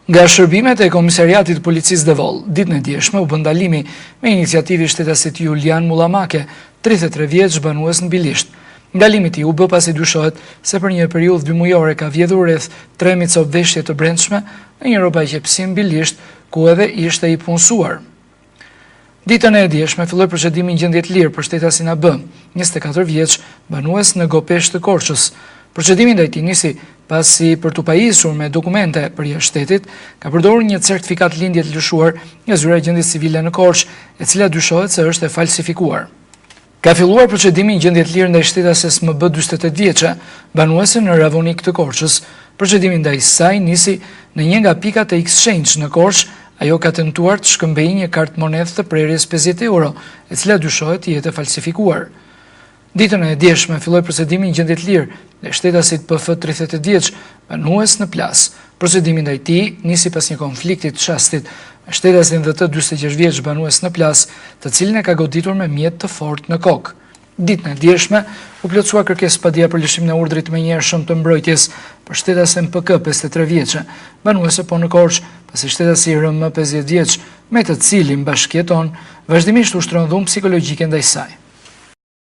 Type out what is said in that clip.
Nga shërbimet e Komisariatit të Policisë Devol, ditën e djeshme u bë ndalimi me iniciativë i shtetasit Julian Mullamake, 33 vjeç banues në Bilisht. Ndalimi i tij u bë pasi dyshohet se për një periudhë 2 mujore ka vjedhur rreth 3 copë veshje të brendshme në një robaqepsi në Bilisht, ku edhe ishte i punësuar. Ditën e djeshme filloi procedimi në gjendje të lirë për shtetasin AB, 24 vjeç, banues në Gopesh të Korçës. Procedimi ndaj tij nisi pasi për të pajisur me dokumente përjashtë shtetit, ka përdorur një certifikat lindje të lëshuar nga zyra e gjendjes civile në Korçë, e cila dyshohet se është e falsifikuar. Ka filluar procedimi në gjendje të lirë ndaj shtetases MB 48 vjeçe, banuese në Ravonik të Korçës. Procedimi ndaj saj nisi në një nga pikat e exchange në Korçë. Ajo ka tentuar të shkëmbejë një kartë monedhë të prerjes 50 euro, e cila dyshohet të jetë e falsifikuar. Ditën e djeshme filloi procedimi në gjendje të lirë ndaj shtetasit PF 30 vjeç, banues në Plas. Procedimi ndaj tij nisi pas një konflikti të çastit me shtetasin DT 46 vjeç banues në Plas, të cilin e ka goditur me mjet të fortë në kokë. Ditën e djeshme u plotësua kërkesë padia për lëshimin e urdhrit menjëhershëm të mbrojtjes për shtetasin PK 53 vjeçe, banuese po në Korçë, pasi shtetasi RM 50 vjeç, me të cilin bashkëjeton, vazhdimisht ushtron dhunë psikologjike ndaj saj.